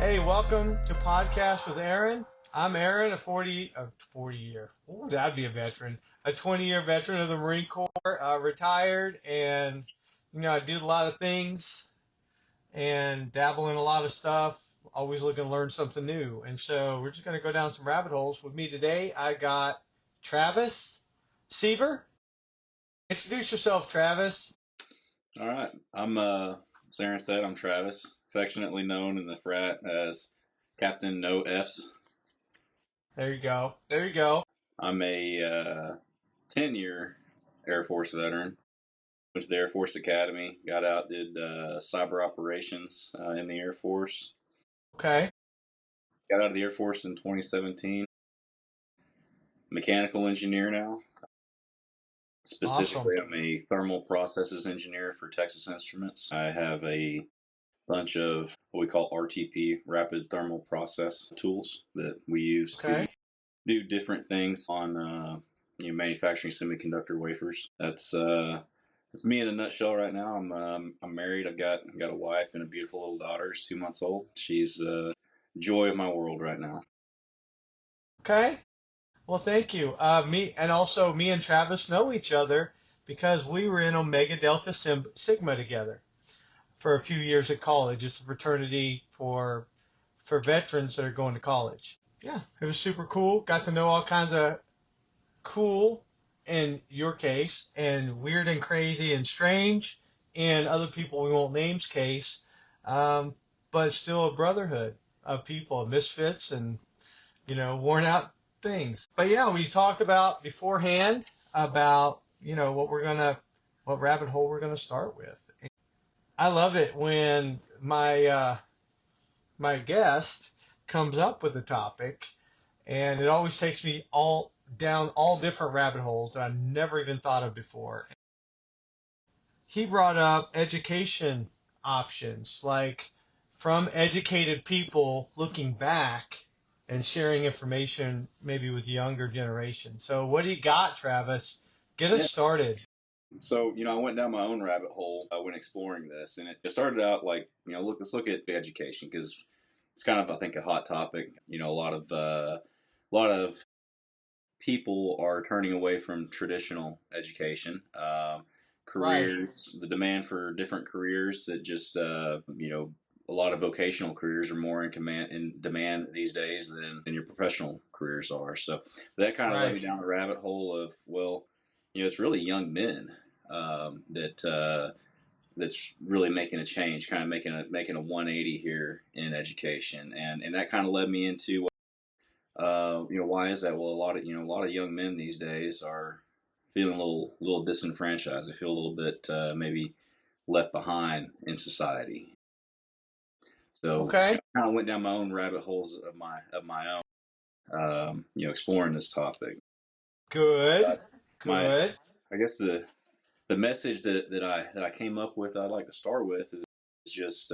Hey, welcome to Podcast with Aaron. I'm Aaron, a 40 year, oh, that'd be a veteran, a 20-year veteran of the Marine Corps, retired, and I do a lot of things and dabble in a lot of stuff. Always looking to learn something new, and so we're just going to go down some rabbit holes. With me today, I got Travis Seaver. Introduce yourself, Travis. All right. As Aaron said, I'm Travis, affectionately known in the frat as Captain No Fs. There you go. There you go. I'm a 10-year Air Force veteran. Went to the Air Force Academy, got out, did cyber operations in the Air Force. Okay. Got out of the Air Force in 2017. Mechanical engineer now. Specifically, Awesome. I'm a thermal processes engineer for Texas Instruments. I have a bunch of what we call RTP, rapid thermal process tools that we use to Okay. do different things on manufacturing semiconductor wafers. That's me in a nutshell right now. I'm married. I've got a wife and a beautiful little daughter. She's 2 months old. She's joy of my world right now. Okay. Well, thank you. Me and Travis know each other because we were in Omega Delta Sigma together for a few years at college. It's a fraternity for veterans that are going to college. Yeah, it was super cool. Got to know all kinds of cool, in your case, and weird and crazy and strange in other people we won't names case, but still a brotherhood of people, misfits, and worn out things. But yeah, we talked about beforehand about, what rabbit hole we're gonna start with. I love it when my guest comes up with a topic, and it always takes me all down all different rabbit holes that I've never even thought of before. He brought up education options, like from educated people looking back and sharing information maybe with younger generation. So what do you got, Travis? Get us Yeah. started. So I went down my own rabbit hole when exploring this, and it started out like let's look at education because it's kind of I think a hot topic. A lot of people are turning away from traditional education. Right, Careers, the demand for different careers that just, a lot of vocational careers are more in demand these days than your professional careers are. So that kind of led right, me down the rabbit hole of, well, it's really young men that's really making a change, kind of making a 180 here in education, and that kind of led me into why is that? Well, a lot of young men these days are feeling a little disenfranchised. They feel a little bit maybe left behind in society. So okay, I kind of went down my own rabbit holes of my own, exploring this topic. good, But my, good. I guess the message that I came up with, I'd like to start with is just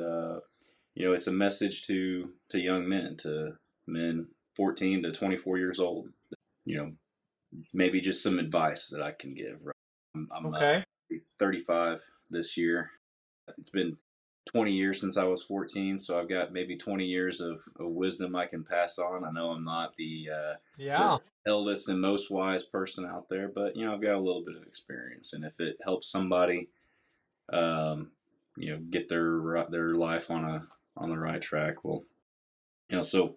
it's a message to young men, to men 14 to 24 years old. You know, maybe just some advice that I can give. Right? I'm Okay, 35 this year. It's been 20 years since I was 14, so I've got maybe 20 years of wisdom I can pass on. I know I'm not the yeah, eldest and most wise person out there, but I've got a little bit of experience, and if it helps somebody, um, get their life on the right track, well, so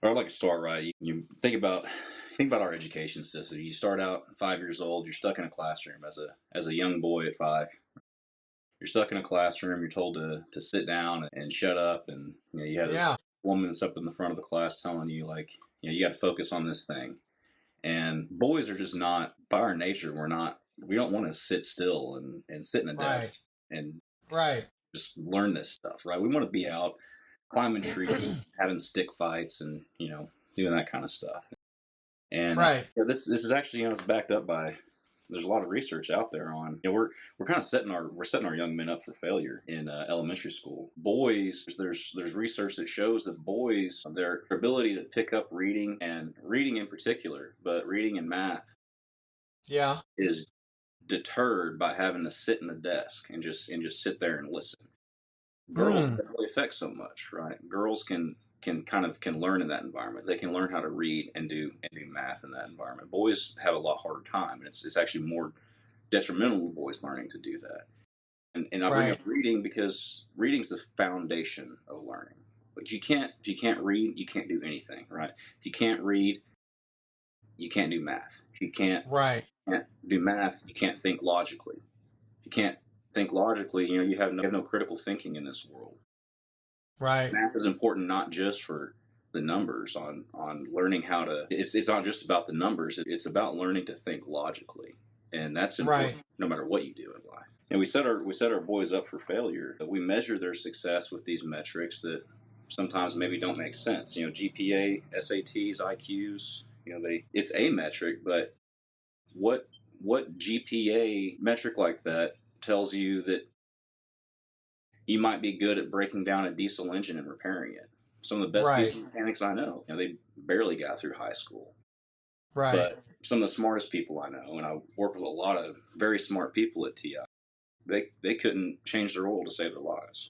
I'd like to start right. You think about our education system. You start out 5 years old. You're stuck in a classroom as a young boy at 5. You're stuck in a classroom. You're told to sit down and shut up. And you have this yeah, woman that's up in the front of the class telling you like you got to focus on this thing. And boys are just not, by our nature, we don't want to sit still and sit in a desk right, and right, just learn this stuff, right? We want to be out climbing trees, having stick fights, and doing that kind of stuff. And right. this is actually it's backed up by there's a lot of research out there on we're kind of setting our young men up for failure in elementary school. Boys, there's research that shows that boys, their ability to pick up reading, and reading in particular, but reading and math, Yeah. is deterred by having to sit in the desk and just sit there and listen. Girls Mm, don't really affect so much, right? Girls can can learn in that environment. They can learn how to read and do math in that environment. Boys have a lot harder time, and it's actually more detrimental to boys learning to do that. And I bring up Right. reading because reading's the foundation of learning. Like if you can't read, you can't do anything, right? If you can't read, you can't do math. If you Right. can't do math, you can't think logically. If you can't think logically, you have no critical thinking in this world. Right. Math is important not just for the numbers on learning how to. It's not just about the numbers. It's about learning to think logically, and that's Right. important no matter what you do in life. And we set our boys up for failure. We measure their success with these metrics that sometimes maybe don't make sense. GPA, SATs, IQs. It's a metric, but what GPA metric like that tells you that you might be good at breaking down a diesel engine and repairing it. Some of the best Right. diesel mechanics I know, they barely got through high school. Right. But some of the smartest people I know, and I work with a lot of very smart people at TI, they couldn't change their oil to save their lives.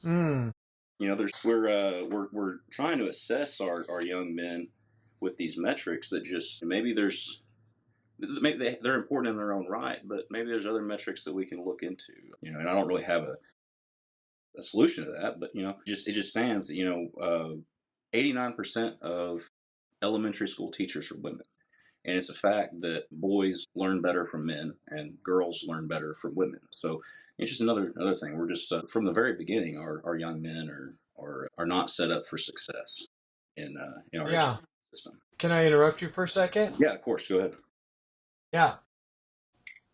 Mm. We're trying to assess our young men with these metrics that just maybe they're important in their own right, but maybe there's other metrics that we can look into. And I don't really have a solution to that, but it just stands that 89% of elementary school teachers are women, and it's a fact that boys learn better from men and girls learn better from women. So it's just another thing. We're just from the very beginning, our young men are not set up for success in our Yeah. education system. Can I interrupt you for a second? Yeah, of course. Go ahead. Yeah.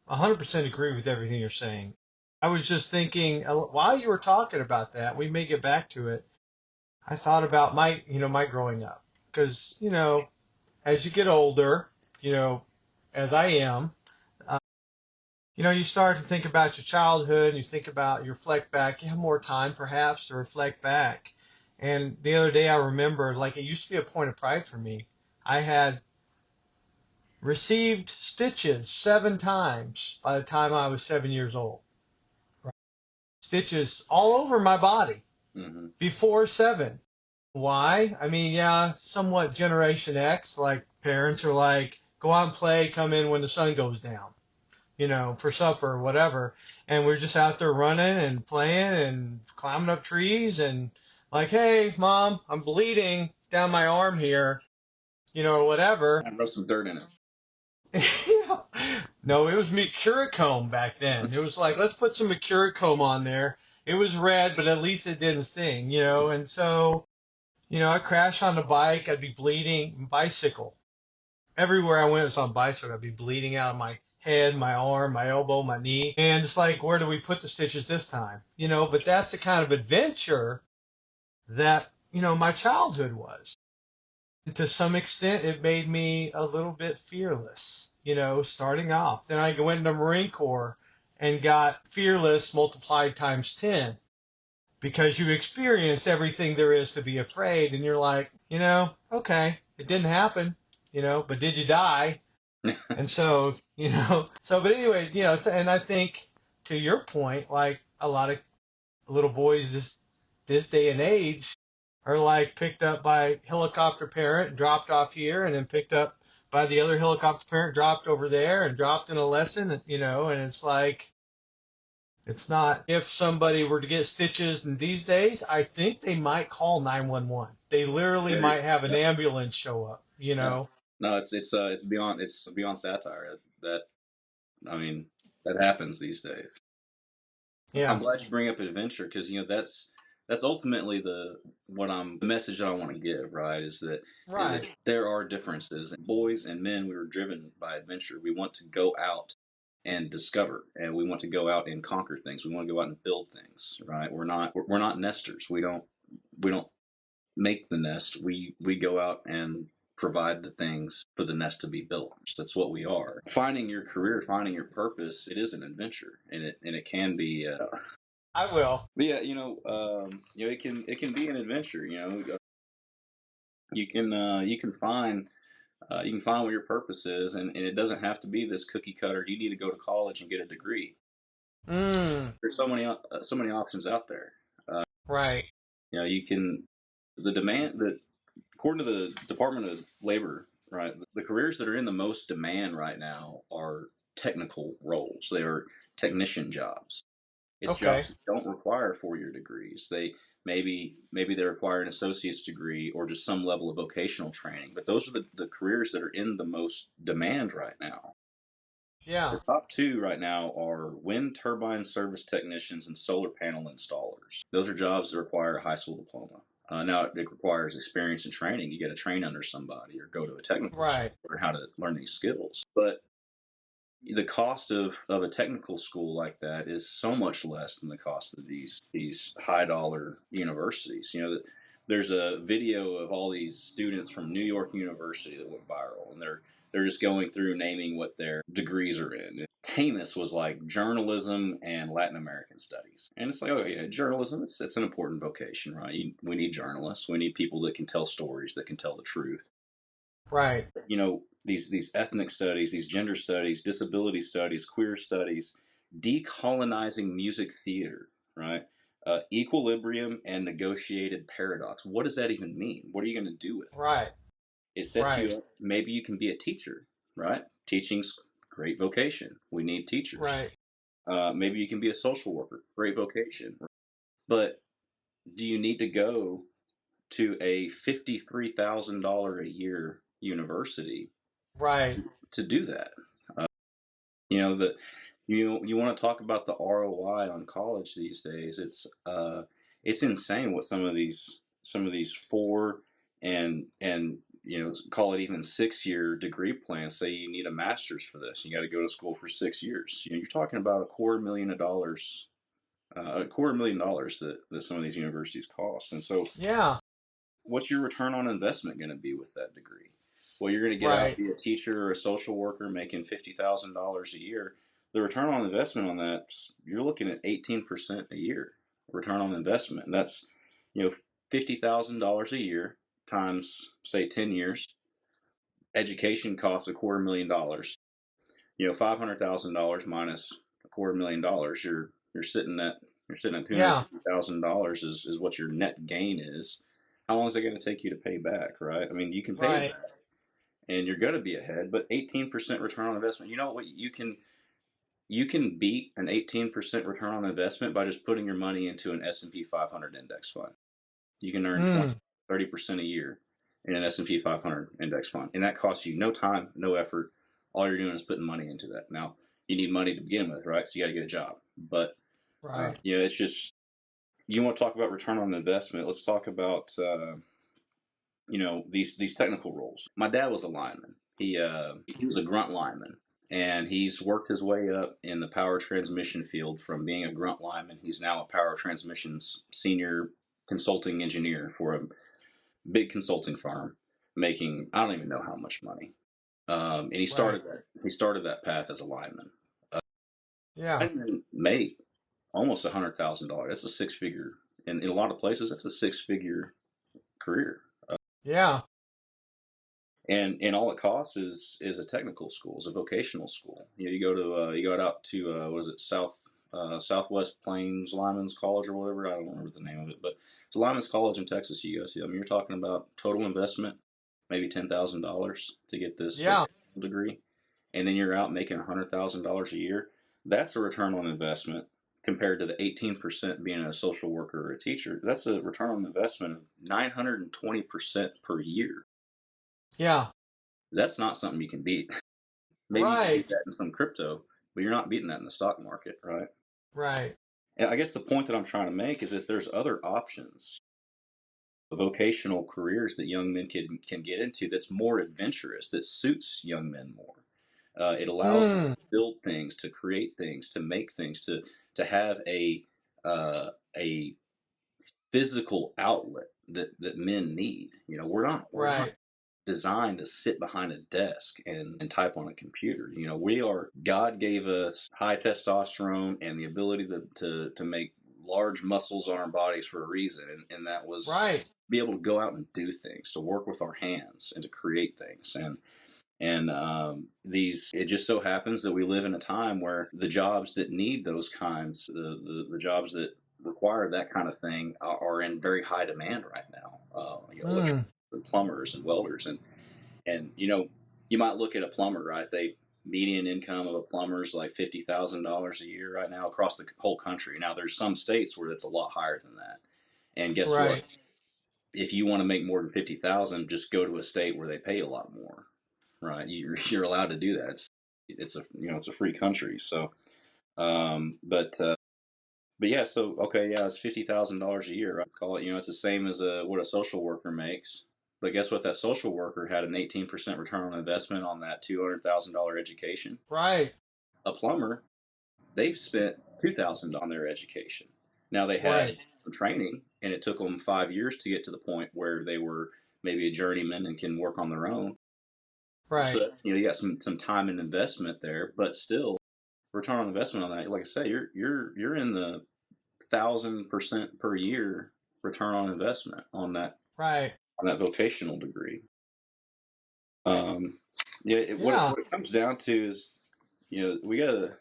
100% agree with everything you're saying. I was just thinking while you were talking about that, we may get back to it. I thought about my growing up because, as you get older, as I am, uh, you start to think about your childhood and you think about you reflect back. You have more time perhaps to reflect back. And the other day I remember, like, it used to be a point of pride for me. I had received stitches 7 times by the time I was 7 years old. Right? Stitches all over my body Mm-hmm. before 7. Why? I mean, yeah, somewhat Generation X, like parents are like, go out and play, come in when the sun goes down, for supper or whatever. And we're just out there running and playing and climbing up trees and like, hey, mom, I'm bleeding down my arm here, or whatever. I rub some dirt in it. No, it was Mercurochrome back then. It was like, let's put some Mercurochrome on there. It was red, but at least it didn't sting, and so, I'd crash on the bike. I'd be bleeding. Bicycle. Everywhere I went was on bicycle. I'd be bleeding out of my head, my arm, my elbow, my knee. And it's like, where do we put the stitches this time? But that's the kind of adventure that, my childhood was. And to some extent, it made me a little bit fearless, starting off. Then I went into the Marine Corps and got fearless multiplied times 10 because you experience everything there is to be afraid. And you're like, okay, it didn't happen, but did you die? And so, but anyway, and I think to your point, like a lot of little boys this day and age are like picked up by helicopter parent, dropped off here, and then picked up by the other helicopter parent, dropped over there, and dropped in a lesson, and it's like, it's not, if somebody were to get stitches in these days, I think they might call 911. They literally might have an ambulance show up, No, it's beyond satire. That I mean, that happens these days. I'm Yeah. glad you bring up adventure because that's ultimately the message that I want to give. Right, is that Right. there are differences. Boys and men, we were driven by adventure. We want to go out and discover, and we want to go out and conquer things. We want to go out and build things. Right, we're not nesters. We don't make the nest. We go out and provide the things for the nest to be built. That's what we are. Finding your career, finding your purpose, it is an adventure, and it can be. I will. But yeah, it can be an adventure. You can find what your purpose is, and it doesn't have to be this cookie cutter. You need to go to college and get a degree. Mm, There's so many options out there. right. You can The demand that, according to the Department of Labor, right, the careers that are in the most demand right now are technical roles. They are technician jobs. It's Okay. jobs that don't require 4-year degrees. They maybe they require an associate's degree or just some level of vocational training. But those are the careers that are in the most demand right now. The Yeah. top two right now are wind turbine service technicians and solar panel installers. Those are jobs that require a high school diploma. Now, it requires experience and training. You got to train under somebody or go to a technical school Right. for how to learn these skills. But the cost of a technical school like that is so much less than the cost of these high dollar universities. There's a video of all these students from New York University that went viral, and they're just going through naming what their degrees are in. Tamus was like journalism and Latin American studies, and it's like, oh yeah, journalism. It's an important vocation, right? We need journalists. We need people that can tell stories, that can tell the truth. Right. These ethnic studies, these gender studies, disability studies, queer studies, decolonizing music theater, right? Equilibrium and negotiated paradox. What does that even mean? What are you going to do with it? Right. It sets Right. you up. Maybe you can be a teacher, right? Teaching's great vocation. We need teachers. Right. Maybe you can be a social worker. Great vocation. But do you need to go to a $53,000 a year university Right. to do that? That you want to talk about the ROI on college these days. It's insane what some of these 4 and call it even 6-year degree plans say you need a master's for this. You got to go to school for 6 years. You're talking about $250,000 that some of these universities cost. And so Yeah. what's your return on investment going to be with that degree? Well, you're going to get out, Right. be a teacher or a social worker making $50,000 a year. The return on investment on that, you're looking at 18% a year return on investment. And that's, $50,000 a year times, say, 10 years. Education costs $250,000. $500,000 minus $250,000, you're sitting at Yeah. $250,000 is what your net gain is. How long is it going to take you to pay back, right? I mean, you can pay it Right. back, and you're going to be ahead. But 18% return on investment. You know what? You can beat an 18% return on investment by just putting your money into an S&P 500 index fund. You can earn 20, Mm. 30% a year in an S&P 500 index fund, and that costs you no time, no effort. All you're doing is putting money into that. Now, you need money to begin with, right? So you got to get a job. But Right. it's just, you want to talk about return on investment. Let's talk about these technical roles. My dad was a lineman. He was a grunt lineman, and he's worked his way up in the power transmission field from being a grunt lineman. He's now a power transmissions senior consulting engineer for a big consulting firm, making I don't even know how much money. And he Right. started that path as a lineman. Yeah. Linemen make almost $100,000. That's a six figure, and in a lot of places, that's a six-figure career. Yeah. And all it costs is a technical school, is a vocational school. You go out to what is it, Southwest Plains Lineman's College or whatever. I don't remember the name of it, but it's a Lineman's College in Texas. You go see. I mean, you're talking about total investment, maybe $10,000 to get this Yeah. vocational degree, and then you're out making $100,000 a year. That's a return on investment compared to the 18% being a social worker or a teacher. That's a return on investment of 920% per year. Yeah. That's not something you can beat. Maybe you can Right. beat that in some crypto, but you're not beating that in the stock market, right? Right. And I guess the point that I'm trying to make is that there's other options, vocational careers that young men can get into that's more adventurous, that suits young men more. It allows them Mm. to build things, to create things, to make things, to have a physical outlet that men need. We're not Right. designed to sit behind a desk and type on a computer. God gave us high testosterone and the ability to make large muscles on our bodies for a reason, and that was Right. be able to go out and do things, to work with our hands and to create things. And these, it just so happens that we live in a time where the jobs that need those kinds, the jobs that require that kind of thing are in very high demand right now. Mm. electricians and plumbers and welders, and you might look at a plumber, right? They median income of a plumber is like $50,000 a year right now across the whole country. Now there's some states where it's a lot higher than that. And guess what? Right. If you want to make more than 50,000, just go to a state where they pay a lot more, right? You're allowed to do that. It's a free country. So, but yeah, so okay, yeah, it's $50,000 a year. I call it, it's the same as what a social worker makes. But guess what? That social worker had an 18% return on investment on that $200,000 education. Right. A plumber, they've spent $2,000 on their education. Now they had Right. some training, and it took them 5 years to get to the point where they were maybe a journeyman and can work on their own. So Right. that's, you got some time and investment there, but still return on investment on that. Like I say, you're in the 1,000% per year return on investment Right. on that vocational degree. Um, yeah, Yeah. what it comes down to is, we gotta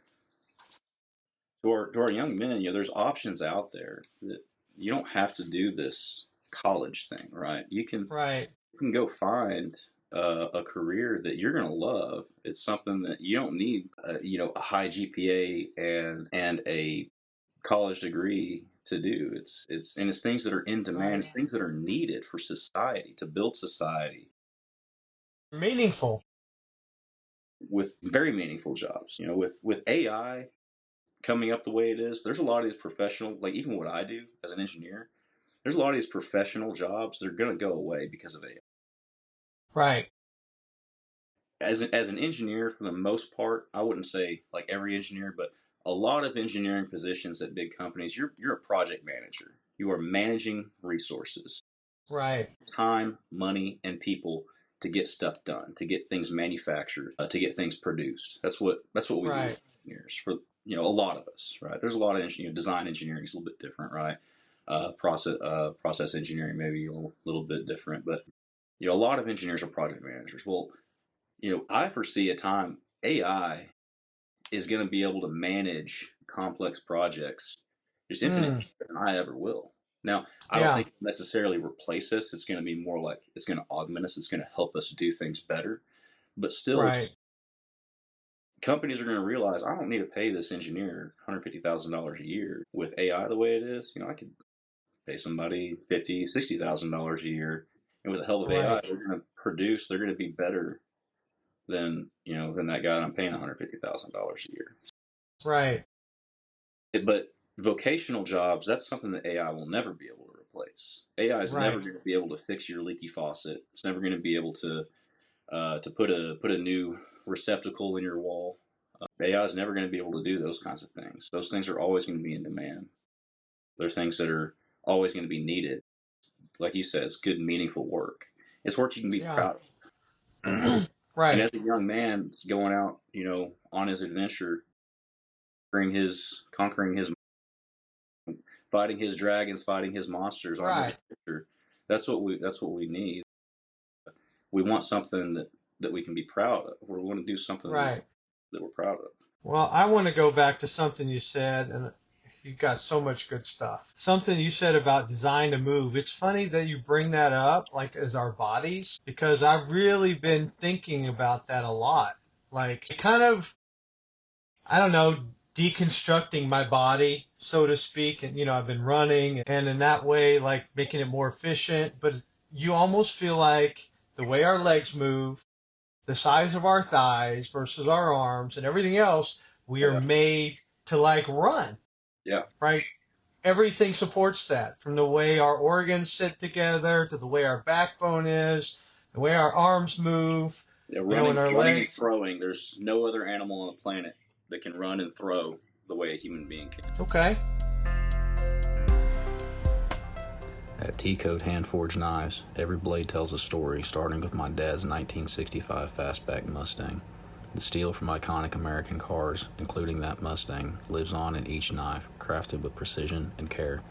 to our young men, there's options out there that you don't have to do this college thing, right? Right. You can go find a career that you're gonna love. It's something that you don't need, a high GPA and a college degree to do. It's things that are in demand. Right. It's things that are needed for society to build society Meaningful. with very meaningful jobs. With AI coming up the way it is, there's a lot of these professional, like even what I do as an engineer, there's a lot of these professional jobs that are going to go away because of AI. Right. As an engineer, for the most part, I wouldn't say like every engineer, but a lot of engineering positions at big companies, you're a project manager. You are managing resources, Right. time, money, and people to get stuff done, to get things manufactured, to get things produced. That's what we do as Right. engineers. For a lot of us, right? There's a lot of design engineering is a little bit different, right? Process engineering maybe a little bit different, but a lot of engineers are project managers. Well, I foresee a time AI is going to be able to manage complex projects just infinite Mm. than I ever will. Now, I don't Yeah. think it'll necessarily replace us. It's going to be more like it's going to augment us. It's going to help us do things better. But still, Right. companies are going to realize I don't need to pay this engineer $150,000 a year with AI the way it is. I could pay somebody $50,000, $60,000 a year, and with the help of AI, Right. they're going to produce. They're going to be better than that guy that I'm paying $150,000 a year. Right. But vocational jobs, that's something that AI will never be able to replace. AI is never Right. going to be able to fix your leaky faucet. It's never going to be able to put a new receptacle in your wall. AI is never going to be able to do those kinds of things. Those things are always going to be in demand. They're things that are always going to be needed. Like you said, it's good, meaningful work. It's work you can be Yeah. proud of. And Right. as a young man going out, on his adventure, conquering his, fighting his dragons, fighting his monsters on his Right. adventure, that's what we need. We want something that we can be proud of. We want to do something Right. that we're proud of. Well, I want to go back to something you said, and you got so much good stuff. Something you said about design to move. It's funny that you bring that up, like as our bodies, because I've really been thinking about that a lot. Like, kind of, I don't know, deconstructing my body, so to speak. And, I've been running and in that way, like making it more efficient. But you almost feel like the way our legs move, the size of our thighs versus our arms and everything else, we are Yeah, made to like run, yeah, right? Everything supports that, from the way our organs sit together to the way our backbone is, the way our arms move, yeah. and our Running and legs. throwing. There's no other animal on the planet that can run and throw the way a human being can. Okay. At T-Code Hand-Forged Knives, every blade tells a story, starting with my dad's 1965 Fastback Mustang. The steel from iconic American cars, including that Mustang, lives on in each knife, crafted with precision and care.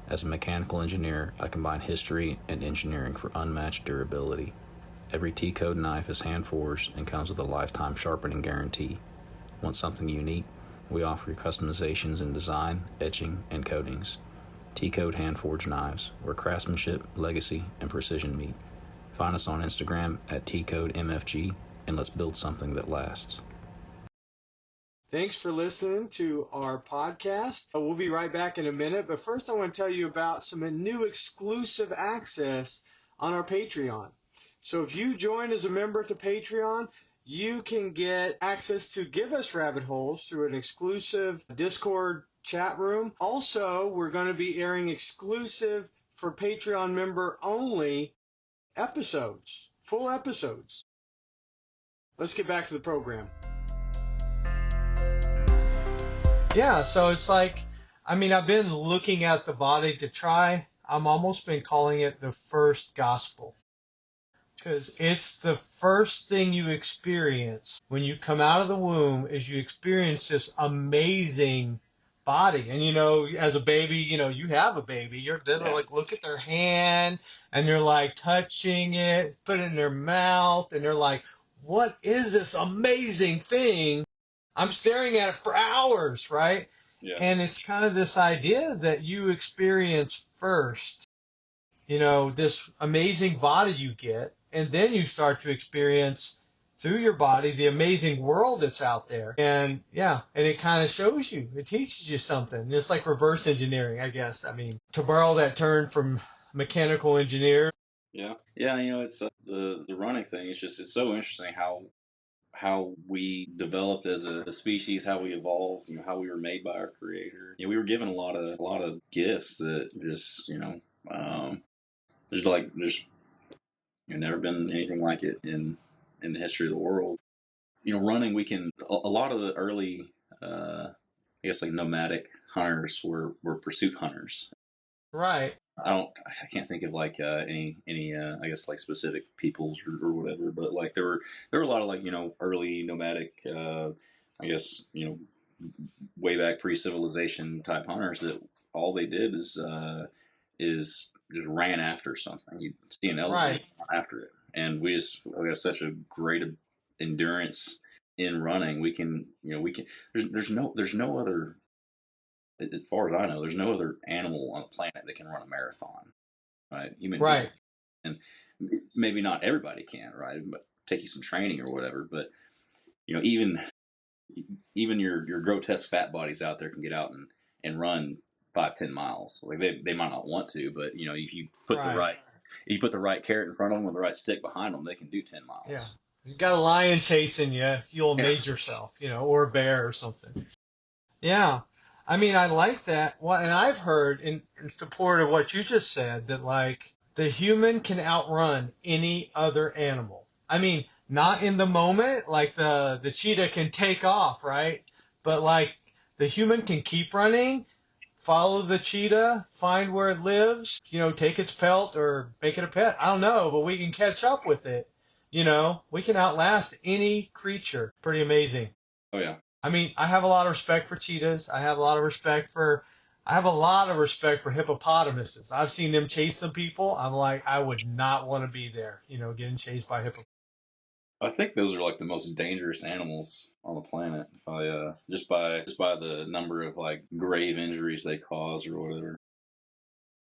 As a mechanical engineer, I combine history and engineering for unmatched durability. Every T-Code knife is hand-forged and comes with a lifetime sharpening guarantee. Want something unique? We offer customizations in design, etching, and coatings. T-Code Hand-Forged Knives, where craftsmanship, legacy, and precision meet. Find us on Instagram at TCodeMFG, and let's build something that lasts. Thanks for listening to our podcast. We'll be right back in a minute, but first I want to tell you about some new exclusive access on our Patreon. So if you join as a member to Patreon, you can get access to Give Us Rabbit Holes through an exclusive Discord chat room. Also, we're going to be airing exclusive for Patreon member only episodes, full episodes. Let's get back to the program. Yeah, so it's like, I've been looking at the body to try, I'm almost been calling it the first gospel. Because it's the first thing you experience when you come out of the womb is you experience this amazing body. And, as a baby, you have a baby. They're like, look at their hand, and they're like touching it, put it in their mouth, and they're like, what is this amazing thing? I'm staring at it for hours, right? Yeah. And it's kind of this idea that you experience first, this amazing body you get, and then you start to experience through your body the amazing world that's out there. And it kind of shows you, it teaches you something. It's like reverse engineering, I guess. To borrow that term from mechanical engineers. Yeah. It's the running thing. It's so interesting how we developed as a species, how we evolved, how we were made by our creator. We were given a lot of gifts that just, there's never been anything like it in the history of the world. Running, we can, a lot of the early, I guess like nomadic hunters were pursuit hunters. Right. I can't think of like any I guess like specific peoples or whatever, but like there were a lot of like early nomadic I guess way back pre-civilization type hunters that all they did is just ran after something. You see an elephant, Right. run after it, and we have such a great endurance in running. We can there's no other, as far as I know, there's no other animal on the planet that can run a marathon, right? Human Right. being. And maybe not everybody can, right? But take you some training or whatever. But even your grotesque fat bodies out there can get out and run 5-10 miles. Like they might not want to, but if you put the right carrot in front of them with the right stick behind them, they can do 10 miles. Yeah. You got a lion chasing you, you'll amaze yourself, or a bear or something. Yeah. I like that. Well, and I've heard in support of what you just said that like the human can outrun any other animal. Not in the moment, like the cheetah can take off, right? But like the human can keep running, follow the cheetah, find where it lives, take its pelt or make it a pet. I don't know, but we can catch up with it. We can outlast any creature. Pretty amazing. Oh yeah. I have a lot of respect for cheetahs. I have a lot of respect for hippopotamuses. I've seen them chase some people. I'm like, I would not want to be there, getting chased by hippopotamus. I think those are like the most dangerous animals on the planet. If I just by the number of like grave injuries they cause or whatever.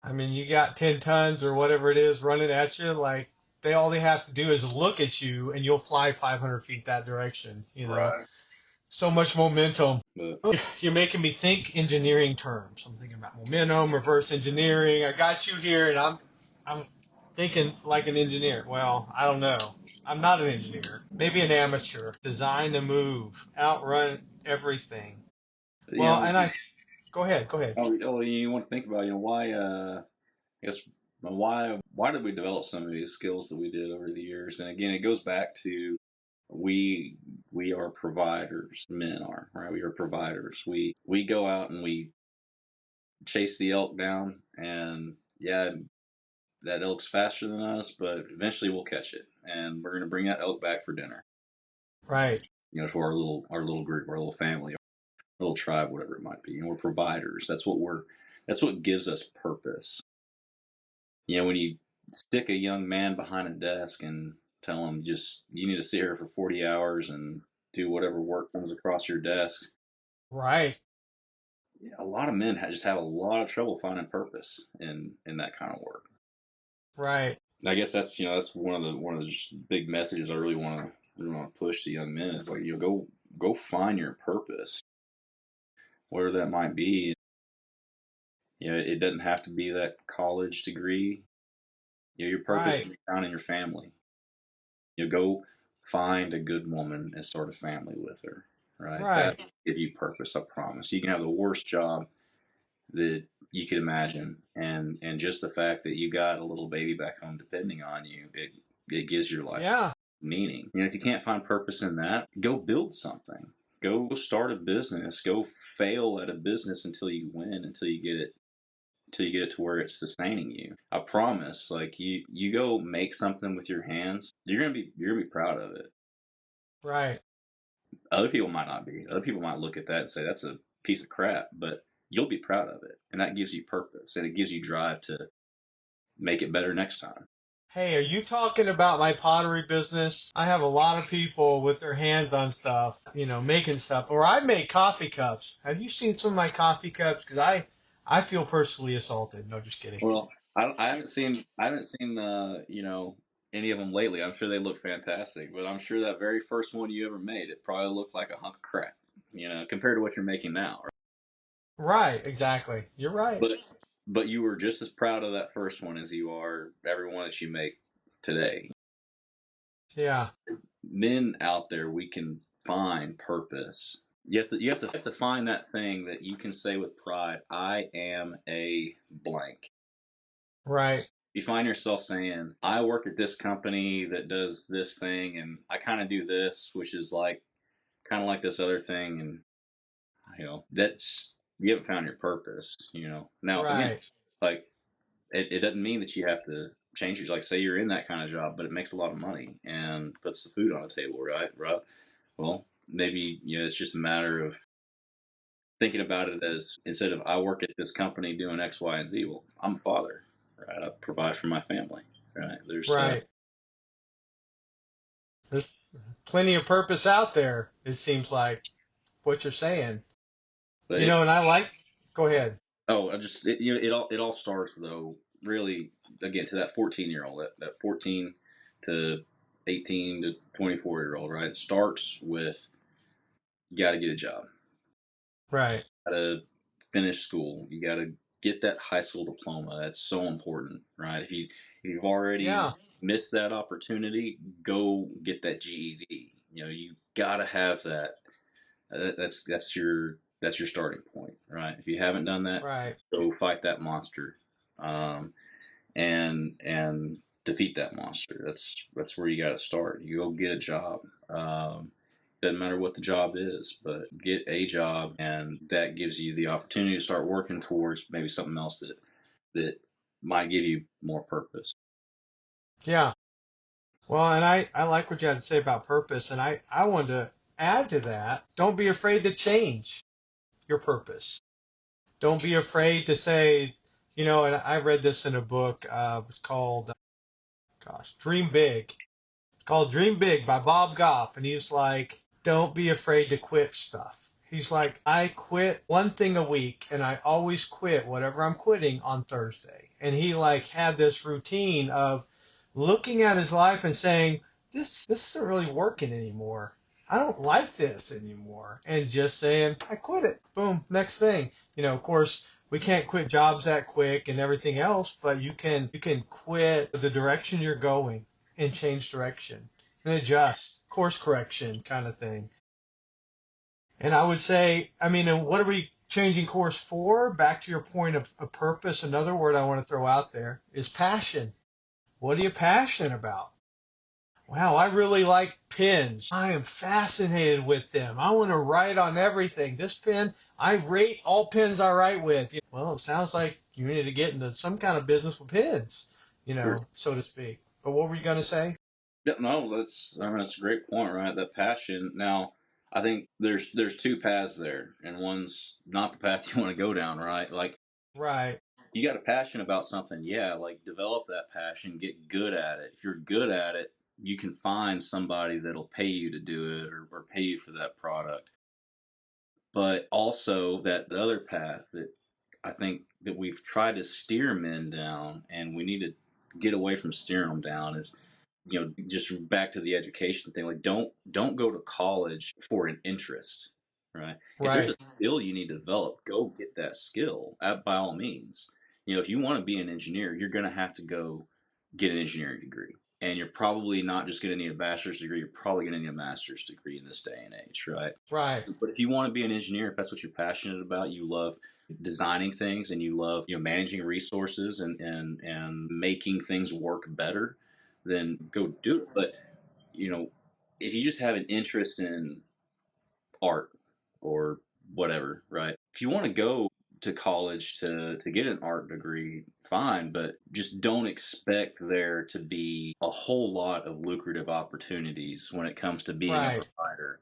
You got 10 tons or whatever it is running at you. Like all they have to do is look at you, and you'll fly 500 feet that direction. Right. So much momentum. But You're making me think engineering terms. I'm thinking about momentum, reverse engineering. I got you here, and I'm thinking like an engineer. Well, I don't know. I'm not an engineer. Maybe an amateur. Design a move, outrun everything. Well, go ahead. Oh, you want to think about why? I guess why did we develop some of these skills that we did over the years? And again, it goes back to we are providers. Men are, right. We are providers. We go out and we chase the elk down, and that elk's faster than us, but eventually we'll catch it, and we're going to bring that elk back for dinner. Right. To our little group, our little family, our little tribe, whatever it might be. We're providers. That's what gives us purpose. When you stick a young man behind a desk and tell him you need to sit here for 40 hours and do whatever work comes across your desk. Right. a lot of men just have a lot of trouble finding purpose in that kind of work. Right. I guess that's one of the just big messages I really want to push to young men is like go find your purpose, whatever that might be. It doesn't have to be that college degree. Your purpose Right. can be found in your family. Go find a good woman and start a family with her. Right, that Right. give you purpose. I promise. You can have the worst job that you could imagine, and just the fact that you got a little baby back home depending on you, it gives your life Yeah. meaning. If you can't find purpose in that, go build something. Go start a business. Go fail at a business until you win, until you get it to where it's sustaining you. I promise. Like you go make something with your hands, you're gonna be proud of it. Right. Other people might not be. Other people might look at that and say that's a piece of crap, but you'll be proud of it, and that gives you purpose and it gives you drive to make it better next time. Hey, are you talking about my pottery business? I have a lot of people with their hands on stuff, making stuff. Or I make coffee cups. Have you seen some of my coffee cups? Because I feel personally assaulted. No, just kidding. Well, I haven't seen any of them lately. I'm sure they look fantastic, but I'm sure that very first one you ever made, it probably looked like a hunk of crap, compared to what you're making now. Right? Right. Exactly. You're right. But you were just as proud of that first one as you are every one that you make today. Yeah. Men out there, we can find purpose. You have to find that thing that you can say with pride, I am a blank. Right. You find yourself saying, I work at this company that does this thing and I kind of do this, which is like kind of like this other thing, and that's you haven't found your purpose. Now again, Right. like it doesn't mean that you have to change your, like, say you're in that kind of job but it makes a lot of money and puts the food on the table, right. Well, maybe it's just a matter of thinking about it as, instead of I work at this company doing X, Y, and Z, well, I'm a father, right? I provide for my family, right? Right. There's plenty of purpose out there, it seems like, what you're saying. but it And I like, go ahead. oh I just it all starts though, really, again, to that 14-year-old, that 14 to 18 to 24-year-old, right? It starts with, you got to get a job, Right. got to finish school, you got to get that high school diploma. That's so important, right? If you've already Yeah. missed that opportunity, go get that GED. You got to have that. That's your starting point, right? If you haven't done that, Right. go fight that monster, um, and defeat that monster. That's where you got to start. You go get a job. Doesn't matter what the job is, but get a job, and that gives you the opportunity to start working towards maybe something else that might give you more purpose. Yeah. Well, and I like what you had to say about purpose, and I wanted to add to that. Don't be afraid to change your purpose. Don't be afraid to say, and I read this in a book. It's called, Dream Big. It's called Dream Big by Bob Goff, and he's like, don't be afraid to quit stuff. He's like, I quit one thing a week, and I always quit whatever I'm quitting on Thursday. And he like had this routine of looking at his life and saying, this isn't really working anymore. I don't like this anymore. And just saying, I quit it. Boom, next thing. Of course, we can't quit jobs that quick and everything else, but you can quit the direction you're going and change direction and adjust, course correction kind of thing. And I would say, and what are we changing course for? Back to your point of purpose, another word I want to throw out there is passion. What are you passionate about? Wow, I really like pens. I am fascinated with them. I want to write on everything. This pen, I rate all pens I write with. Well, it sounds like you need to get into some kind of business with pens, Sure. so to speak. But what were you going to say? Yeah, no, that's a great point, right? That passion. Now, I think there's two paths there, and one's not the path you want to go down, right? Like, Right, you got a passion about something, yeah, like develop that passion, get good at it. If you're good at it, you can find somebody that'll pay you to do it, or pay you for that product. But also that the other path that I think that we've tried to steer men down, and we need to get away from steering them down, is just back to the education thing. Like, don't go to college for an interest, right? If there's a Right. skill you need to develop, go get that skill, by all means. If you want to be an engineer, you're going to have to go get an engineering degree, and you're probably not just going to need a bachelor's degree. You're probably going to need a master's degree in this day and age, right? Right. But if you want to be an engineer, if that's what you're passionate about, you love designing things, and you love managing resources, and making things work better, then go do it. But if you just have an interest in art or whatever, right? If you want to go to college to get an art degree, fine, but just don't expect there to be a whole lot of lucrative opportunities when it comes to being a Right. provider,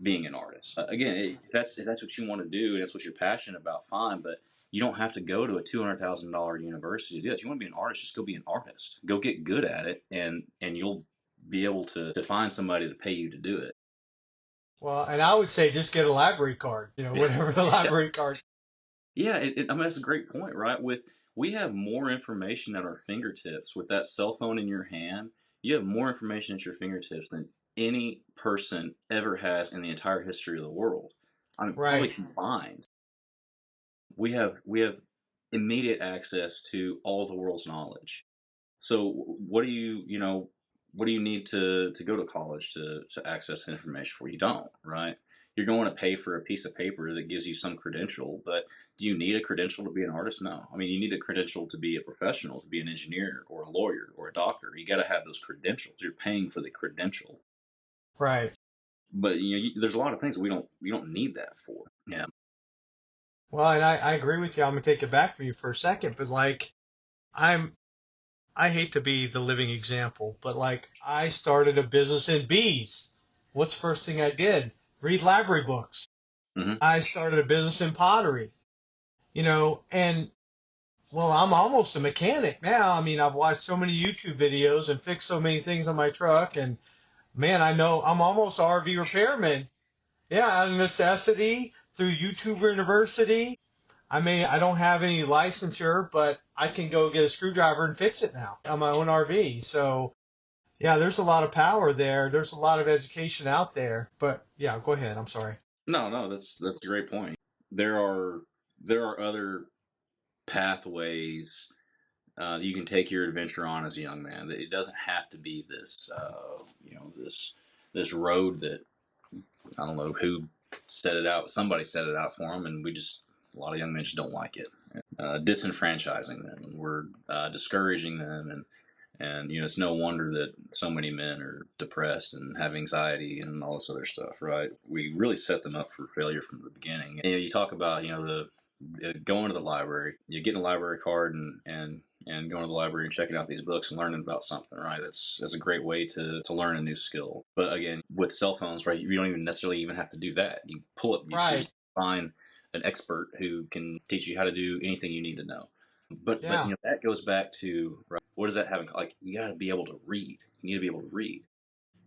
being an artist. Again, if that's what you want to do and that's what you're passionate about, fine. But you don't have to go to a $200,000 university to do that. If you want to be an artist, just go be an artist. Go get good at it, and you'll be able to find somebody to pay you to do it. Well, and I would say just get a library card, whatever the library card. Yeah, I mean, that's a great point, right? We have more information at our fingertips with that cell phone in your hand. You have more information at your fingertips than any person ever has in the entire history of the world. I mean, probably Right. combined. We have immediate access to all the world's knowledge. So what do you need to go to college to access information for? You don't, right? You're going to pay for a piece of paper that gives you some credential, but do you need a credential to be an artist? No. I mean, you need a credential to be a professional, to be an engineer or a lawyer or a doctor. You got to have those credentials. You're paying for the credential. Right. But there's a lot of things we don't need that for. Yeah. Well, and I agree with you. I'm gonna take it back from you for a second, but I'm I hate to be the living example, but I started a business in bees. What's the first thing I did? Read library books. Hmm. I started a business in pottery, and well, I'm almost a mechanic now. I mean, I've watched so many YouTube videos and fixed so many things on my truck, and man, I know I'm almost an RV repairman. Yeah, out of necessity through YouTube University. I don't have any licensure, but I can go get a screwdriver and fix it now on my own RV. So yeah, there's a lot of power there. There's a lot of education out there. But yeah, go ahead. I'm sorry. No, that's a great point. There are other pathways you can take your adventure on as a young man. It doesn't have to be this road that I don't know who set it out. Somebody set it out for them, and a lot of young men just don't like it. Disenfranchising them, and we're discouraging them, and it's no wonder that so many men are depressed and have anxiety and all this other stuff. Right? We really set them up for failure from the beginning. And, you talk about the going to the library, you getting a library card, and going to the library and checking out these books and learning about something, right? That's a great way to learn a new skill. But again, with cell phones, right, you don't even necessarily even have to do that. You pull up YouTube, Right. find an expert who can teach you how to do anything you need to know. But Yeah. that goes back to, right, what does that have in, like, you got to be able to read. You need to be able to read.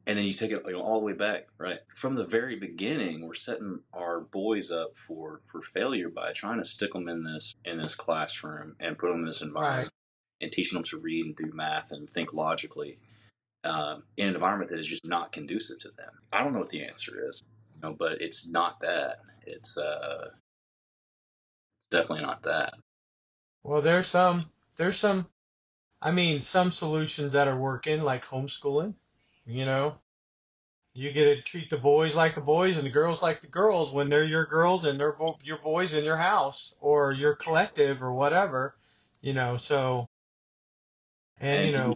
And then you take it all the way back, right? From the very beginning, we're setting our boys up for failure by trying to stick them in this classroom and put them in this Right. environment and teaching them to read and do math and think logically, in an environment that is just not conducive to them. I don't know what the answer is, but it's not that. It's definitely not that. Well, there's some, some solutions that are working, like homeschooling. You know, you get to treat the boys like the boys and the girls like the girls when they're your girls and they're your boys in your house or your collective or whatever. So, and And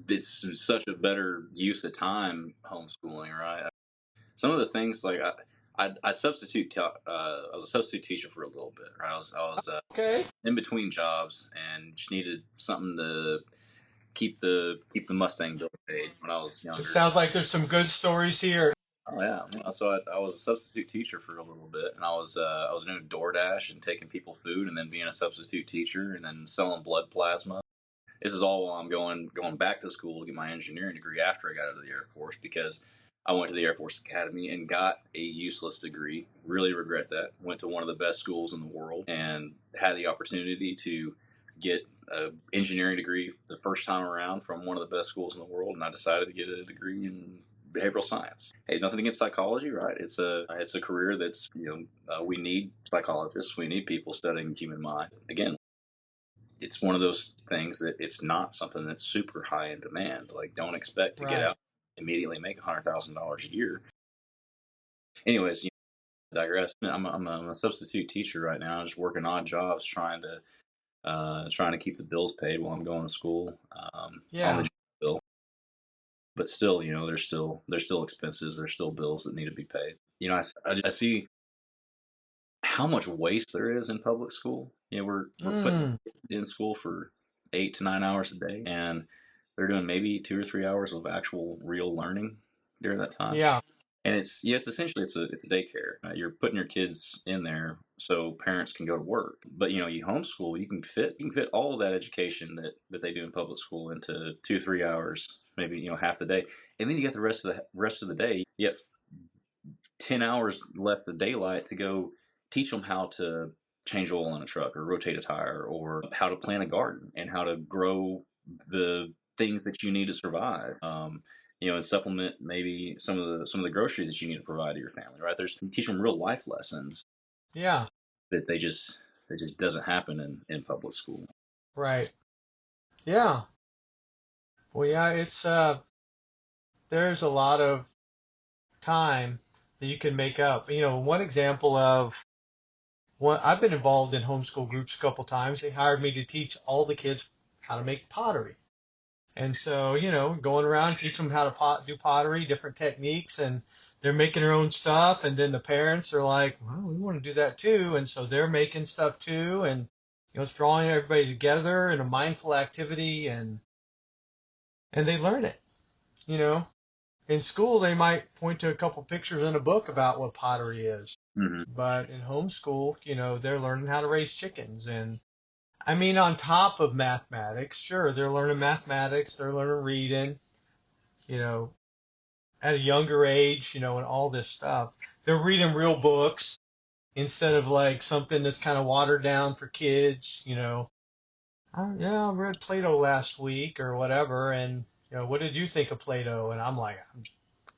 it's such a better use of time homeschooling, right? Some of the things, like I was a substitute teacher for a little bit, right? I was okay. in between jobs and just needed something to keep the Mustang bill paid when I was It younger. sounds like there's some good stories here. Oh yeah, so I was a substitute teacher for a little bit, and I was doing DoorDash and taking people food, and then being a substitute teacher, and then selling blood plasma. This is all while I'm going back to school to get my engineering degree after I got out of the Air Force, because I went to the Air Force Academy and got a useless degree. Really regret that. Went to one of the best schools in the world and had the opportunity to get an engineering degree the first time around from one of the best schools in the world, and I decided to get a degree in behavioral science. Hey, nothing against psychology, right? It's a career that's we need psychologists, we need people studying the human mind. Again, it's one of those things that it's not something that's super high in demand. Like, don't expect to get Right. out immediately make $100,000 a year. Anyways, digress. I'm a substitute teacher right now, just working odd jobs, trying to keep the bills paid while I'm going to school on the Yeah. bill. But still, there's still expenses, there's still bills that need to be paid. I see how much waste there is in public school. We're putting Mm. kids in school for 8 to 9 hours a day, and they're doing maybe 2 or 3 hours of actual real learning during that time. Yeah. And it's essentially it's a daycare. You're putting your kids in there so parents can go to work. But you homeschool, you can fit all of that education that they do in public school into 2 3 hours, maybe half the day, and then you got the rest of the day. You have 10 hours left of daylight to go teach them how to change oil in a truck or rotate a tire or how to plant a garden and how to grow the things that you need to survive. And supplement maybe some of the groceries that you need to provide to your family. Right? You teach them real life lessons Yeah. that that just doesn't happen in public school. Right. Yeah. Well, yeah, it's there's a lot of time that you can make up. One example of what I've been involved in homeschool groups a couple times. They hired me to teach all the kids how to make pottery. And so, going around teach them how to do pottery, different techniques, and they're making their own stuff. And then the parents are like, well, we want to do that too. And so they're making stuff too. And, it's drawing everybody together in a mindful activity, and they learn it, you know. In school, they might point to a couple pictures in a book about what pottery is. Mm-hmm. But in homeschool, they're learning how to raise chickens. And I mean, on top of mathematics, sure, they're learning mathematics, they're learning reading, you know, at a younger age, and all this stuff. They're reading real books instead of like something that's kind of watered down for kids. Yeah, I read Plato last week or whatever, and what did you think of Plato? And I'm like,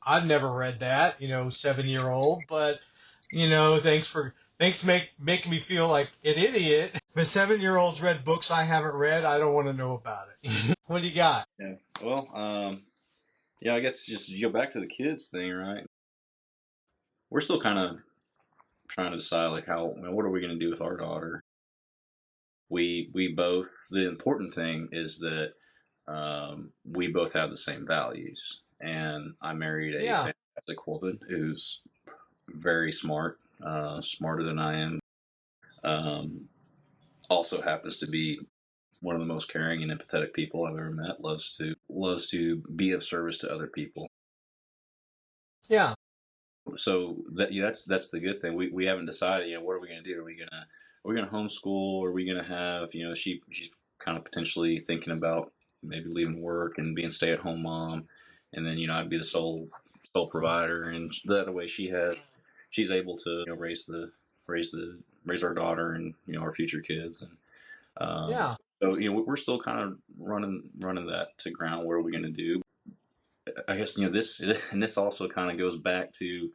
I've never read that, 7-year-old, but thanks making me feel like an idiot. But 7-year-olds read books I haven't read. I don't want to know about it. What do you got? Yeah. Well, I guess just you go back to the kids thing, right? We're still kind of trying to decide like what are we going to do with our daughter. We both, the important thing is that we both have the same values, and I married a Yeah, fantastic woman who's very smart, smarter than I am. um, Also happens to be one of the most caring and empathetic people I've ever met. Loves to be of service to other people. yeah, So that's the good thing. We haven't decided. What are we going to do? Are we gonna homeschool? Are we gonna have she's kind of potentially thinking about maybe leaving work and being stay at home mom, and then I'd be the sole provider, and that way she's able to raise the raise our daughter and our future kids. And yeah, so we're still kind of running that to ground. What are we going to do? I guess this also kind of goes back to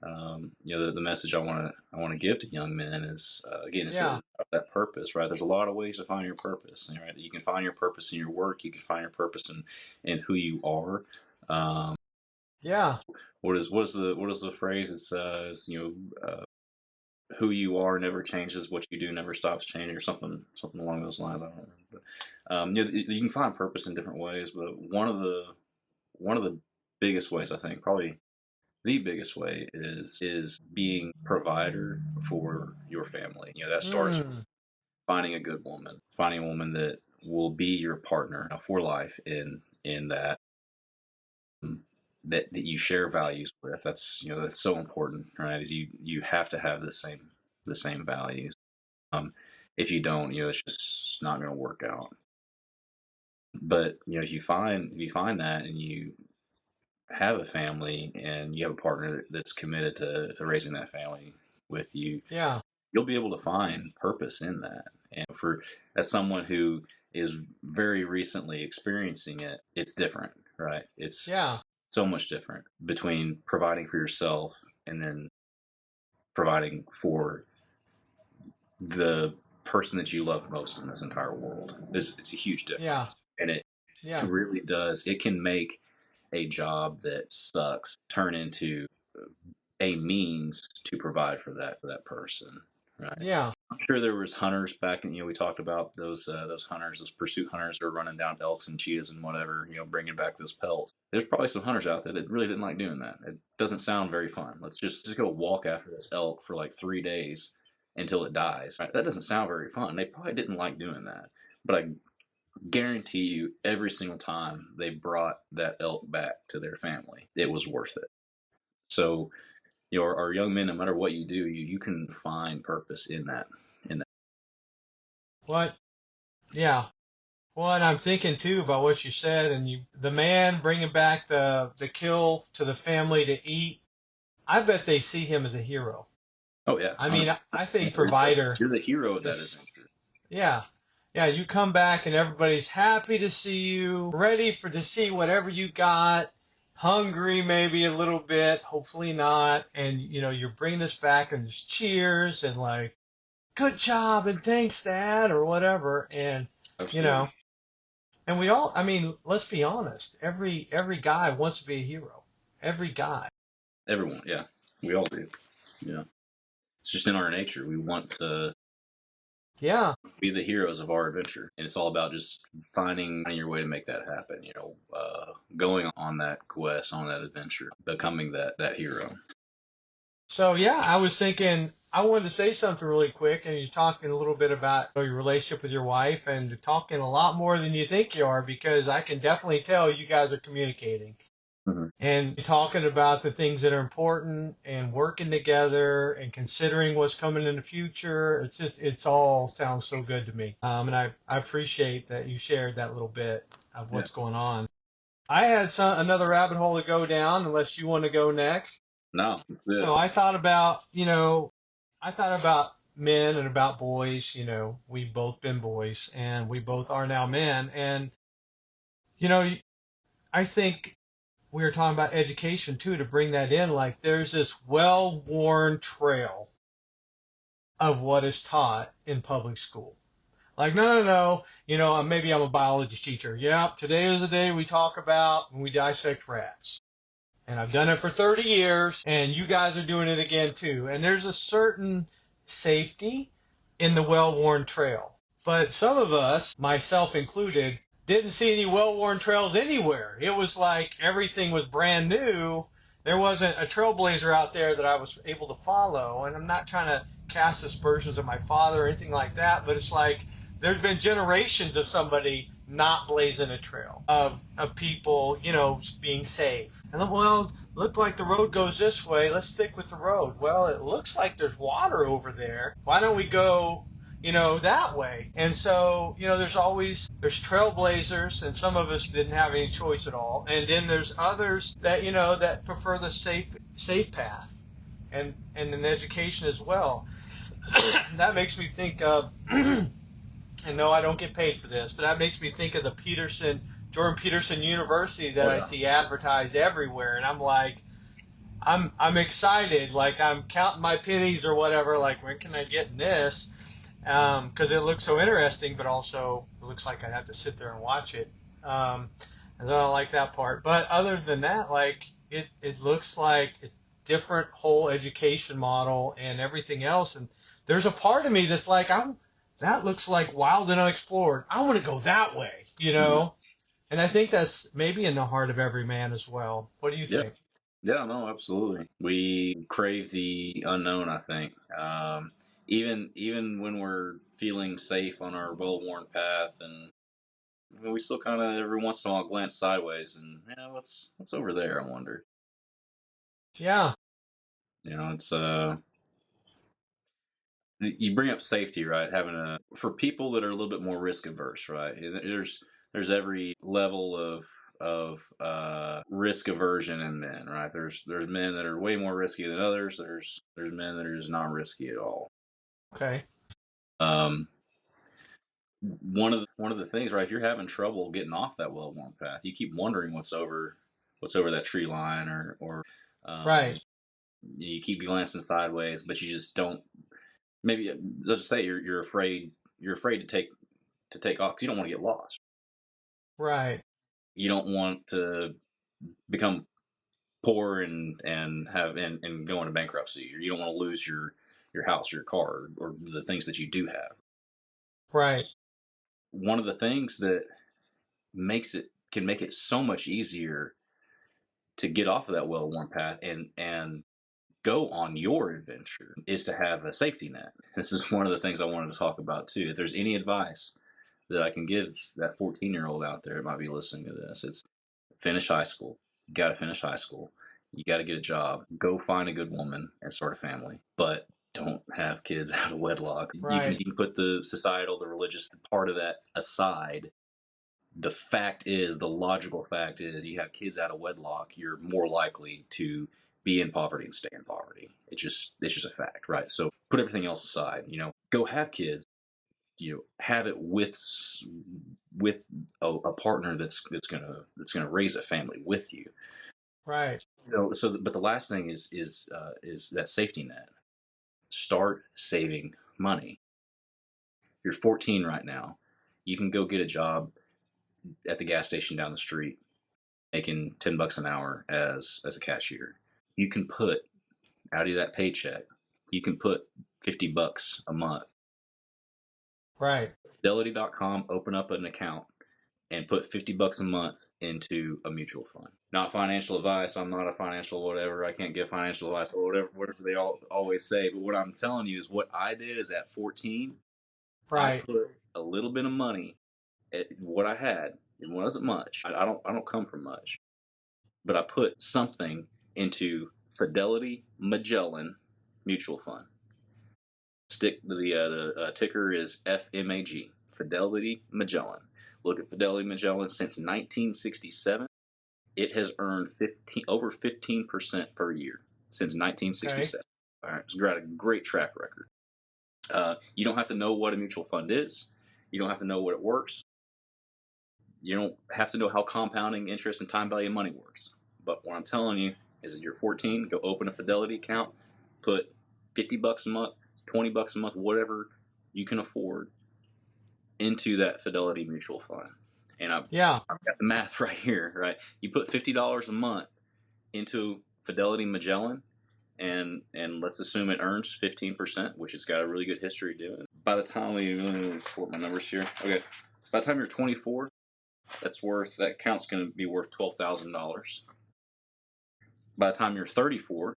the message I want to give to young men is again it's yeah, about that purpose, right? There's a lot of ways to find your purpose, right? You can find your purpose in your work. You can find your purpose in who you are. Um, yeah, what is the phrase? It says who you are never changes. What you do never stops changing, or something along those lines. I don't remember, but you can find purpose in different ways. But one of the biggest ways, I think, probably the biggest way is being provider for your family. That starts with mm, finding a woman that will be your partner for life in um, that you share values with. That's so important, right? Is you have to have the same values. Um, if you don't, it's just not going to work out. But if you find that and you have a family and you have a partner that's committed to raising that family with you, Yeah. you'll be able to find purpose in that. And for as someone who is very recently experiencing it, it's different, right? It's Yeah. so much different between providing for yourself and then providing for the person that you love most in this entire world. It's a huge Yeah. difference. And it Yeah. really does. It can make a job that sucks turn into a means to provide for that person, right? Yeah. I'm sure there was hunters back in, we talked about those hunters, those pursuit hunters who are running down elks and cheetahs and whatever, bringing back those pelts. There's probably some hunters out there that really didn't like doing that. It doesn't sound very fun. Let's just go walk after this elk for like 3 days until it dies. Right? That doesn't sound very fun. They probably didn't like doing that. But I guarantee you, every single time they brought that elk back to their family, it was worth it. So, our young men, no matter what you do, you can find purpose in that. What? Yeah. Well, and I'm thinking too about what you said, and the man bringing back the kill to the family to eat. I bet they see him as a hero. Oh yeah, I mean, 100%. I think provider You're the hero of that is, adventure. yeah, yeah. You come back and everybody's happy to see you, ready to see whatever you got, hungry maybe a little bit, hopefully not, and you're bringing us back and there's cheers and like, good job and thanks, Dad, or whatever, and you Absolutely. know. And we all, I mean, let's be honest. Every guy wants to be a hero. Every guy. Everyone, yeah, we all do. Yeah, it's just in our nature. We want to Yeah. be the heroes of our adventure, and it's all about just finding your way to make that happen. Going on that quest, on that adventure, becoming that hero. So yeah, I was thinking I wanted to say something really quick, and you're talking a little bit about your relationship with your wife, and you're talking a lot more than you think you are because I can definitely tell you guys are communicating. Mm-hmm. And talking about the things that are important and working together and considering what's coming in the future. It's all sounds so good to me. And I appreciate that you shared that little bit of Yeah. what's going on. I had another rabbit hole to go down unless you want to go next. No, that's it. So I thought about, men and about boys. We've both been boys and we both are now men. And, I think we were talking about education too, to bring that in. Like there's this well-worn trail of what is taught in public school. Like, no. Maybe I'm a biology teacher. Yeah, today is the day we talk about when we dissect rats. And I've done it for 30 years, and you guys are doing it again too. And there's a certain safety in the well-worn trail. But some of us, myself included, didn't see any well-worn trails anywhere. It was like everything was brand new. There wasn't a trailblazer out there that I was able to follow. And I'm not trying to cast aspersions of my father or anything like that, but it's like there's been generations of somebody not blazing a trail of people, being safe. And well, look like the road goes this way. Let's stick with the road. Well, it looks like there's water over there. Why don't we go, that way? And so, there's trailblazers, and some of us didn't have any choice at all. And then there's others that, that prefer the safe path, and in education as well. That makes me think of, and no, I don't get paid for this, but that makes me think of the Jordan Peterson University that I see advertised everywhere, and I'm like, I'm excited, like I'm counting my pennies or whatever, like when can I get in this? Because it looks so interesting, but also it looks like I'd have to sit there and watch it. And so I don't like that part. But other than that, like it looks like it's different whole education model and everything else. And there's a part of me that's like, that looks like wild and unexplored. I want to go that way, And I think that's maybe in the heart of every man as well. What do you think? Yeah, no, absolutely. We crave the unknown, I think. Even when we're feeling safe on our well-worn path, and we still kind of every once in a while glance sideways, and what's over there? I wonder. Yeah. It's you bring up safety, right? For people that are a little bit more risk averse, right? There's every level of risk aversion in men, right? There's men that are way more risky than others. There's men that are just not risky at all. Okay. Um, one of the things, right? If you're having trouble getting off that well-worn path, you keep wondering what's over that tree line, or Right. you keep glancing sideways, but you just don't. Maybe let's just say you're afraid to take off because you don't want to get lost. Right. You don't want to become poor and go into bankruptcy, or you don't want to lose your house, your car, or the things that you do have. Right. One of the things that can make it so much easier to get off of that well-worn path and go on your adventure is to have a safety net. This is one of the things I wanted to talk about too. If there's any advice that I can give that 14-year-old out there that might be listening to this, it's finish high school. You got to finish high school. You got to get a job. Go find a good woman and start a family. But don't have kids out of wedlock. Right. You can put the societal, the religious part of that aside. The logical fact is, you have kids out of wedlock, you're more likely to be in poverty and stay in poverty. It's just a fact, right? So put everything else aside. Go have kids. Have it with a partner that's gonna raise a family with you. Right. But the last thing is that safety net. Start saving money. You're 14 right now. You can go get a job at the gas station down the street, making $10 an hour as a cashier. You can put out of that paycheck, you can put $50 a month. Right. Fidelity.com, open up an account and put $50 a month into a mutual fund. Not financial advice. I'm not a financial whatever. I can't give financial advice or whatever they always say. But what I'm telling you is what I did is at 14, Right. I put a little bit of money at what I had. It wasn't much. I don't come from much, but I put something into Fidelity Magellan Mutual Fund. The ticker is FMAG. Fidelity Magellan. Look at Fidelity Magellan since 1967. It has earned over 15% per year since 1967. Okay. All right, it's got a great track record. You don't have to know what a mutual fund is. You don't have to know what it works. You don't have to know how compounding interest and time value of money works. But what I'm telling you is, that you're 14, go open a Fidelity account, put $50 a month, $20 a month, whatever you can afford, into that Fidelity mutual fund. And I've got the math right here, right? You put $50 a month into Fidelity Magellan, and let's assume it earns 15%, which it's got a really good history doing. By the time let me report my numbers here. Okay, by the time you're 24, that account's going to be worth $12,000. By the time you're 34,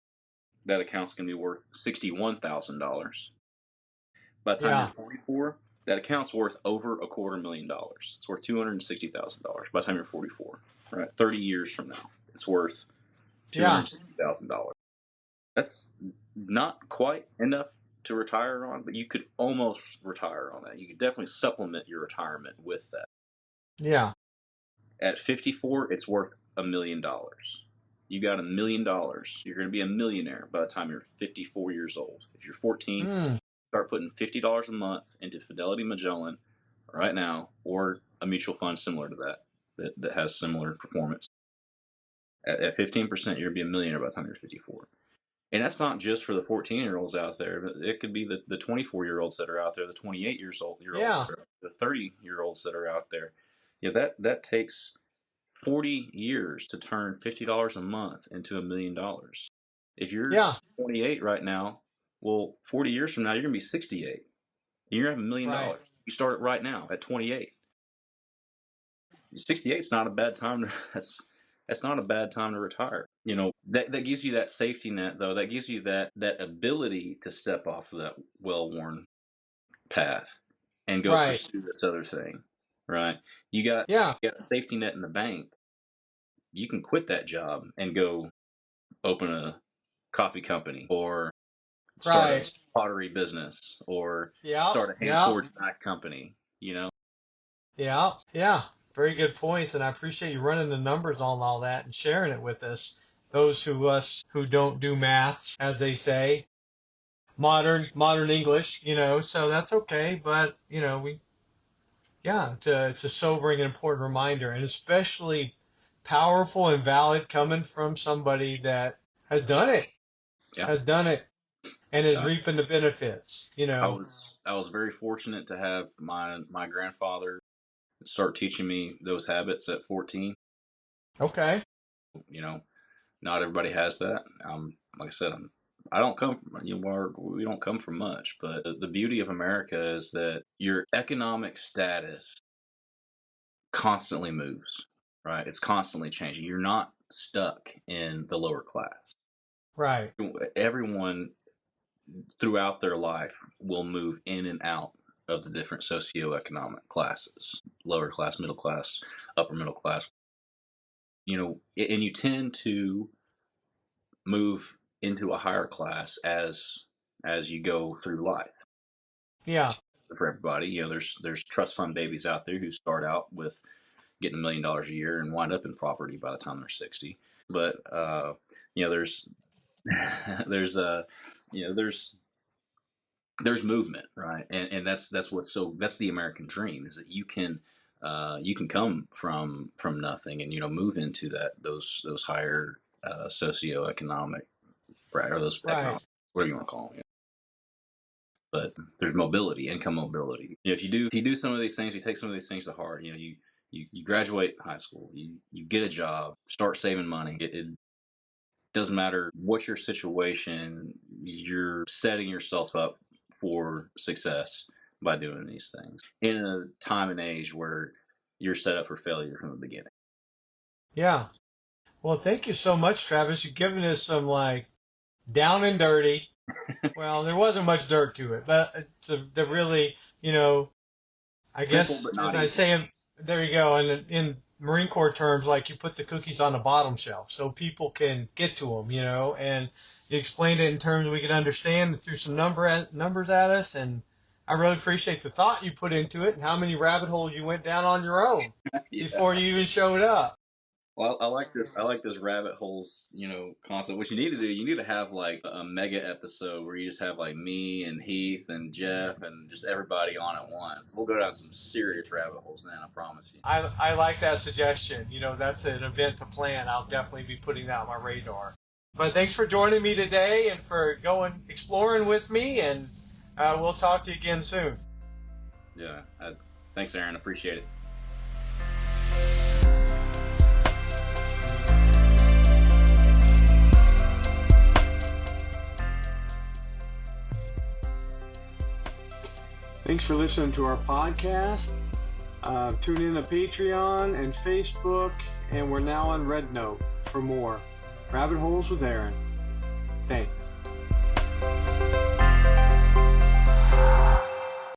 that account's going to be worth $61,000. By the time you're 44, that account's worth over $250,000. It's worth $260,000 by the time you're 44. Right, 30 years from now, it's worth $260,000. That's not quite enough to retire on, but you could almost retire on that. You could definitely supplement your retirement with that. Yeah. At 54, it's worth $1 million. You got $1 million. You're going to be a millionaire by the time you're 54 years old. If you're 14, start putting $50 a month into Fidelity Magellan right now, or a mutual fund similar to that has similar performance. At 15%, you're going to be a millionaire by the time you're 54. And that's not just for the 14-year-olds out there. It could be the 24-year-olds that are out there, the 28-year-olds, the 30-years that are out there. That takes 40 years to turn $50 a month into $1 million. If you're 28 right now, well, 40 years from now, you're going to be 68. You're going to have $1 million. You start it right now at 28. 68 is not a bad time. That's not a bad time to retire. That gives you that safety net, though. That gives you that ability to step off of that well-worn path and go pursue this other thing, right? You got a safety net in the bank. You can quit that job and go open a coffee company, or start a pottery business, or start a hand-forged knife company, Yeah. very good points, and I appreciate you running the numbers on all that and sharing it with us. Those who don't do maths, as they say, modern English, so that's okay. But it's a sobering and important reminder, and especially powerful and valid coming from somebody that has done it, Yeah. and is reaping the benefits. I was very fortunate to have my grandfather start teaching me those habits at 14. Okay. Not everybody has that. Like I said, I don't come from, we don't come from much, but the beauty of America is that your economic status constantly moves, right? It's constantly changing. You're not stuck in the lower class. Right. Everyone throughout their life will move in and out of the different socioeconomic classes, lower class, middle class, upper middle class. And you tend to move into a higher class as you go through life. Yeah. For everybody, there's trust fund babies out there who start out with getting $1 million a year and wind up in poverty by the time they're 60. But there's there's movement, right? And that's that's the American dream, is that you can come from nothing and move into those higher socioeconomic, right, or those economic, whatever you want to call them. But there's mobility, income mobility. If you do some of these things, you take some of these things to heart. You graduate high school, you get a job, start saving money. It doesn't matter what your situation, you're setting yourself up for success by doing these things in a time and age where you're set up for failure from the beginning. Yeah. Well, thank you so much, Travis. You've given us some down and dirty. Well, there wasn't much dirt to it, but it's the really, I guess, as I say, there you go. And in Marine Corps terms, you put the cookies on the bottom shelf so people can get to them, and you explained it in terms we could understand, threw some numbers at us. And I really appreciate the thought you put into it and how many rabbit holes you went down on your own before you even showed up. Well, I like this rabbit holes, concept. What you need to do, you need to have a mega episode where you just have me and Heath and Jeff and just everybody on at once. We'll go down some serious rabbit holes then, I promise you. I like that suggestion. That's an event to plan. I'll definitely be putting that on my radar. But thanks for joining me today and for going exploring with me, and we'll talk to you again soon. Yeah. Thanks, Aaron. Appreciate it. Thanks for listening to our podcast. Tune in to Patreon and Facebook, and we're now on Red Note for more Rabbit Holes with Aaron. Thanks.